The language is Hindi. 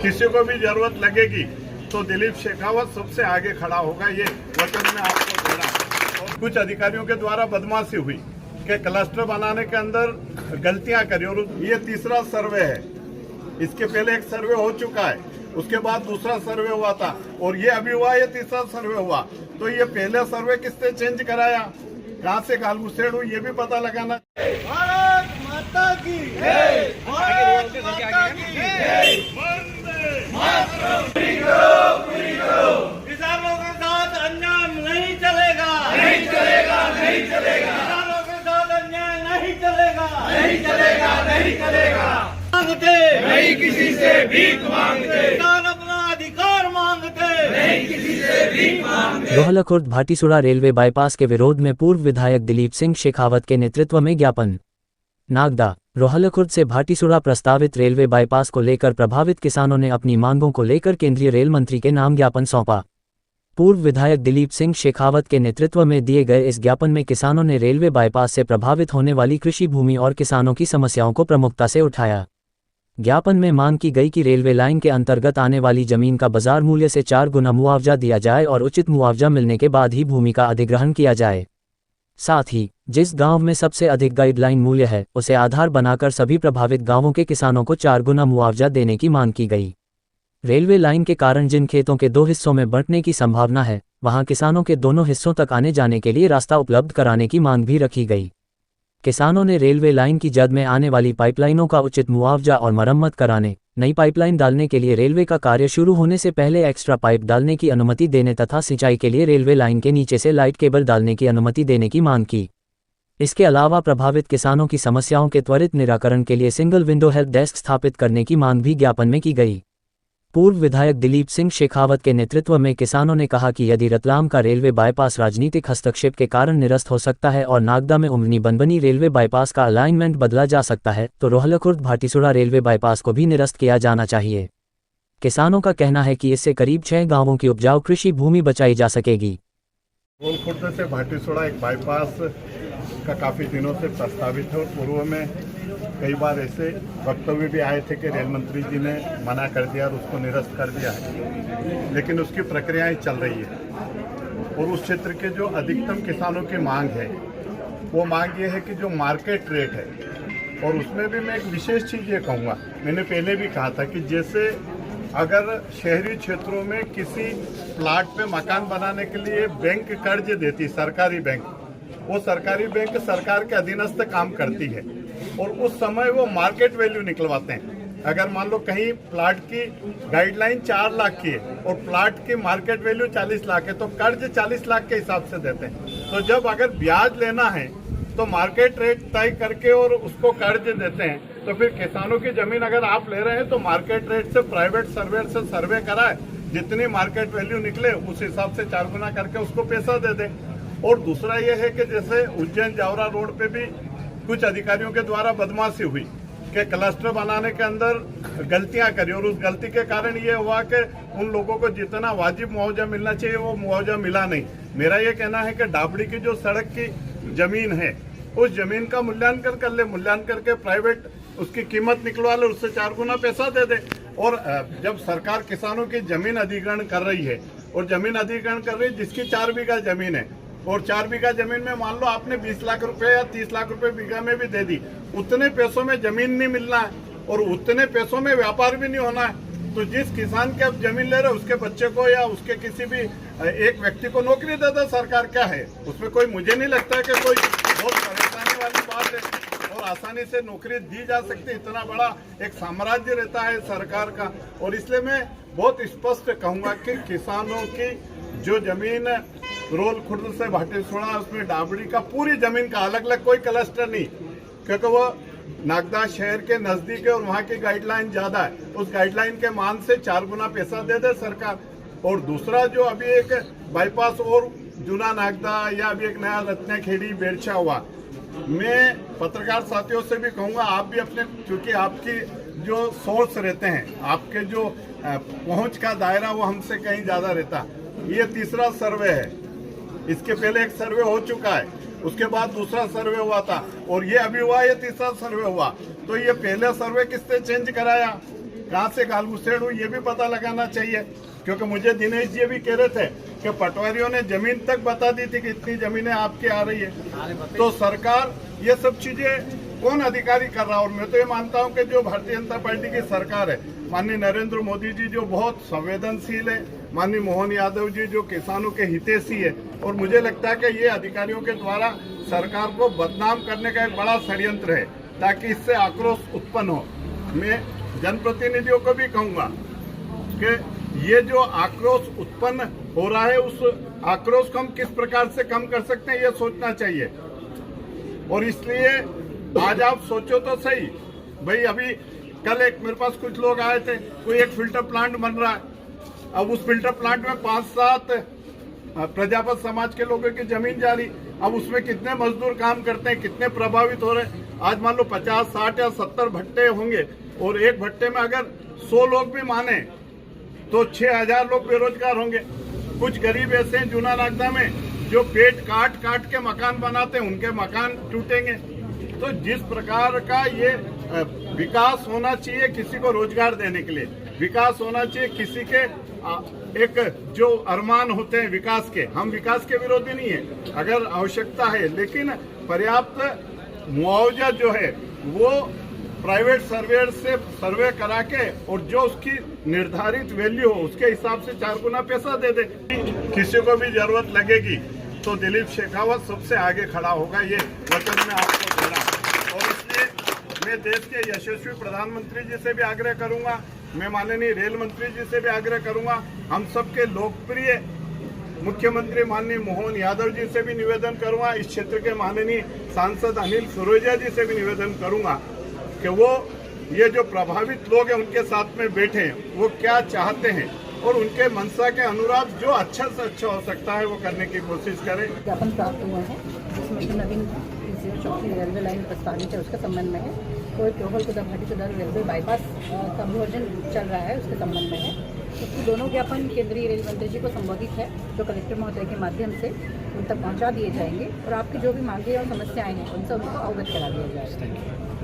किसी को भी जरूरत लगेगी तो दिलीप शेखावत सबसे आगे खड़ा होगा, ये वचन में आपको दे रहा हूं। और कुछ अधिकारियों के द्वारा बदमाशी हुई कि क्लस्टर बनाने के अंदर गलतियां करी, और ये तीसरा सर्वे है। इसके पहले एक सर्वे हो चुका है, उसके बाद दूसरा सर्वे हुआ था, और ये अभी हुआ, ये तीसरा सर्वे हुआ। तो ये पहले सर्वे किसने चेंज कराया, कहाँ से गालगुसेड़ हुई, ये भी पता लगाना। भारत माता की जय, भारत माता की जय। किसानों के साथ अन्याय नहीं चलेगा, नहीं चलेगा, नहीं चलेगा। किसानों के साथ अन्याय नहीं चलेगा, नहीं चलेगा, नहीं चलेगा। मांगते नहीं, किसी से भीख मांगते। किसान अपना अधिकार मांगते नहीं, किसी से भीख मांगते। रोहलखुर्द भाटीसुड़ा रेलवे बाईपास के विरोध में पूर्व विधायक दिलीप सिंह शेखावत के नेतृत्व में ज्ञापन। नागदा रोहलखुर्द से भाटीसुड़ा प्रस्तावित रेलवे बाईपास को लेकर प्रभावित किसानों ने अपनी मांगों को लेकर केंद्रीय रेल मंत्री के नाम ज्ञापन सौंपा। पूर्व विधायक दिलीप सिंह शेखावत के नेतृत्व में दिए गए इस ज्ञापन में किसानों ने रेलवे बाईपास से प्रभावित होने वाली कृषि भूमि और किसानों की समस्याओं को प्रमुखता से उठाया। ज्ञापन में मांग की गई कि रेलवे लाइन के अंतर्गत आने वाली जमीन का बाजार मूल्य से 4 गुना मुआवजा दिया जाए और उचित मुआवजा मिलने के बाद ही भूमि का अधिग्रहण किया जाए। साथ ही जिस गांव में सबसे अधिक गाइडलाइन मूल्य है, उसे आधार बनाकर सभी प्रभावित गांवों के किसानों को 4 गुना मुआवजा देने की मांग की गई। रेलवे लाइन के कारण जिन खेतों के 2 हिस्सों में बंटने की संभावना है, वहां किसानों के दोनों हिस्सों तक आने जाने के लिए रास्ता उपलब्ध कराने की मांग भी रखी गई। किसानों ने रेलवे लाइन की जद में आने वाली पाइपलाइनों का उचित मुआवजा और मरम्मत कराने, नई पाइपलाइन डालने के लिए रेलवे का कार्य शुरू होने से पहले एक्स्ट्रा पाइप डालने की अनुमति देने तथा सिंचाई के लिए रेलवे लाइन के नीचे से लाइट केबल डालने की अनुमति देने की मांग की। इसके अलावा प्रभावित किसानों की समस्याओं के त्वरित निराकरण के लिए सिंगल विंडो हेल्प डेस्क स्थापित करने की मांग भी ज्ञापन में की गई। पूर्व विधायक दिलीप सिंह शेखावत के नेतृत्व में किसानों ने कहा कि यदि रतलाम का रेलवे बाईपास राजनीतिक हस्तक्षेप के कारण निरस्त हो सकता है और नागदा में उमनी बनबनी रेलवे बाईपास का अलाइनमेंट बदला जा सकता है, तो रोहलखुर्द भाटीसुड़ा रेलवे बाईपास को भी निरस्त किया जाना चाहिए। किसानों का कहना है कि इससे करीब 6 गांवों की उपजाऊ कृषि भूमि बचाई जा सकेगी। रोहलखुर्द से भाटीसुड़ा एक बाईपास का काफ़ी दिनों से प्रस्तावित है, और पूर्व में कई बार ऐसे वक्तव्य भी आए थे कि रेल मंत्री जी ने मना कर दिया और उसको निरस्त कर दिया है, लेकिन उसकी प्रक्रियाएं चल रही है। और उस क्षेत्र के जो अधिकतम किसानों की मांग है, वो मांग ये है कि जो मार्केट रेट है, और उसमें भी मैं एक विशेष चीज़ ये कहूँगा, मैंने पहले भी कहा था कि जैसे अगर शहरी क्षेत्रों में किसी प्लाट पे मकान बनाने के लिए बैंक कर्ज देती, सरकारी बैंक, वो सरकारी बैंक सरकार के अधीनस्थ काम करती है, और उस समय वो मार्केट वैल्यू निकलवाते हैं। अगर मान लो कहीं प्लाट की गाइडलाइन 4 लाख की है और प्लाट की मार्केट वैल्यू 40 लाख है, तो कर्ज 40 लाख के हिसाब से देते हैं। तो जब अगर ब्याज लेना है तो मार्केट रेट तय करके और उसको कर्ज देते हैं, तो फिर किसानों की जमीन अगर आप ले रहे हैं तो मार्केट रेट से प्राइवेट सर्वेयर से सर्वे कराए, जितनी मार्केट वैल्यू निकले उस हिसाब से 4 गुना करके उसको पैसा दे दे। और दूसरा ये है कि जैसे उज्जैन जावरा रोड पे भी कुछ अधिकारियों के द्वारा बदमाशी हुई कि क्लस्टर बनाने के अंदर गलतियां करी, और उस गलती के कारण ये हुआ कि उन लोगों को जितना वाजिब मुआवजा मिलना चाहिए वो मुआवजा मिला नहीं। मेरा ये कहना है कि डाबड़ी की जो सड़क की जमीन है, उस जमीन का मूल्यांकन कर ले, मूल्यांकन करके प्राइवेट उसकी कीमत निकलवा ले, उससे 4 गुना पैसा दे दे। और जब सरकार किसानों की जमीन अधिग्रहण कर रही है, और जमीन अधिग्रहण कर रही है जिसकी 4 बीघा जमीन है, और 4 बीघा जमीन में मान लो आपने 20 लाख रुपए या 30 लाख रुपए बीघा में भी दे दी, उतने पैसों में जमीन नहीं मिलना है और उतने पैसों में व्यापार भी नहीं होना है। तो जिस किसान के आप जमीन ले रहे हो उसके बच्चे को या उसके किसी भी एक व्यक्ति को नौकरी दे दे सरकार, क्या है उसमें कोई, मुझे नहीं लगता है कि कोई बहुत परेशानी वाली बात है, और आसानी से नौकरी दी जा सकती है। इतना बड़ा एक साम्राज्य रहता है सरकार का, और इसलिए मैं बहुत स्पष्ट कहूँगा कि किसानों की जो जमीन रोहलखुर्द से भाटीसुड़ा, उसमें डाबड़ी का पूरी जमीन का अलग अलग कोई क्लस्टर नहीं, क्योंकि वो नागदा शहर के नजदीक है और वहाँ की गाइडलाइन ज्यादा है, उस गाइडलाइन के मान से 4 गुना पैसा दे दे सरकार। और दूसरा जो अभी एक बाईपास और जूना नागदा या अभी एक नया रत्नाखेड़ी बेरछा हुआ, मैं पत्रकार साथियों से भी कहूँगा आप भी अपने, क्योंकि आपकी जो सोर्स रहते हैं, आपके जो पहुँच का दायरा वो हमसे कहीं ज्यादा रहता। ये तीसरा सर्वे है, इसके पहले एक सर्वे हो चुका है, उसके बाद दूसरा सर्वे हुआ था, और ये अभी हुआ, ये तीसरा सर्वे हुआ। तो ये पहले सर्वे किसने चेंज कराया, कहाँ से गालगुसेड़ हुई ये भी पता लगाना चाहिए, क्योंकि मुझे दिनेश जी भी कह रहे थे कि पटवारियों ने जमीन तक बता दी थी कि इतनी जमीनें आपकी आ रही है। तो सरकार ये सब चीजें कौन अधिकारी कर रहा है? और मैं तो ये मानता हूँ कि जो भारतीय जनता पार्टी की सरकार है, माननीय नरेंद्र मोदी जी जो बहुत संवेदनशील है, माननीय मोहन यादव जी जो किसानों के हितैषी है, और मुझे लगता है कि ये अधिकारियों के द्वारा सरकार को बदनाम करने का एक बड़ा षड्यंत्र है ताकि इससे आक्रोश उत्पन्न हो। मैं जनप्रतिनिधियों को भी कहूंगा कि ये जो आक्रोश उत्पन्न हो रहा है उस आक्रोश को हम किस प्रकार से कम कर सकते हैं ये सोचना चाहिए। और इसलिए आज आप सोचो तो सही भाई, अभी कल एक मेरे पास कुछ लोग आए थे, कोई एक फिल्टर प्लांट बन रहा है, अब उस फिल्टर प्लांट में 5-7 प्रजापत समाज के लोगों की जमीन जा रही, अब उसमें कितने मजदूर काम करते हैं, कितने प्रभावित हो रहे हैं। आज मान लो 50, 60 या 70 भट्टे होंगे और एक भट्टे में अगर 100 लोग भी माने तो 6000 लोग बेरोजगार होंगे। कुछ गरीब ऐसे हैं जूना नागदा में जो पेट काट काट के मकान बनाते हैं, उनके मकान टूटेंगे। तो जिस प्रकार का ये विकास होना चाहिए, किसी को रोजगार देने के लिए विकास होना चाहिए, किसी के एक जो अरमान होते हैं विकास के, हम विकास के विरोधी नहीं है, अगर आवश्यकता है, लेकिन पर्याप्त मुआवजा जो है वो प्राइवेट सर्वेयर से सर्वे करा के और जो उसकी निर्धारित वैल्यू हो उसके हिसाब से 4 गुना पैसा दे दे। किसी को भी जरूरत लगेगी तो दिलीप शेखावत सबसे आगे खड़ा होगा, ये वचन मैं आपको दे रहा हूं। और इसलिए मैं देश के यशस्वी प्रधानमंत्री जी से भी आग्रह करूंगा, मैं माननीय रेल मंत्री जी से भी आग्रह करूंगा, हम सबके लोकप्रिय मुख्यमंत्री माननीय मोहन यादव जी से भी निवेदन करूंगा, इस क्षेत्र के माननीय सांसद अनिल फिरोजिया जी से भी निवेदन करूंगा कि वो ये जो प्रभावित लोग हैं उनके साथ में बैठे, वो क्या चाहते हैं और उनके मनसा के अनुरूप जो अच्छा से अच्छा हो सकता है वो करने की कोशिश करें। ज्ञापन प्राप्त हुआ है जिसमें कि नवीन चौकी रेलवे लाइन प्रस्तावित है उसके संबंध में है, कोई टोहल को भाटीसुरा रेलवे बाईपास कन्वर्जन चल रहा है उसके संबंध में है। उसकी दोनों ज्ञापन केंद्रीय रेल मंत्री जी को संबोधित है, जो कलेक्टर महोदय के माध्यम से उन तक पहुंचा दिए जाएंगे और आपकी जो भी मांगे और समस्याएं हैं उनसे उनको अवगत करा दिया जाएगा।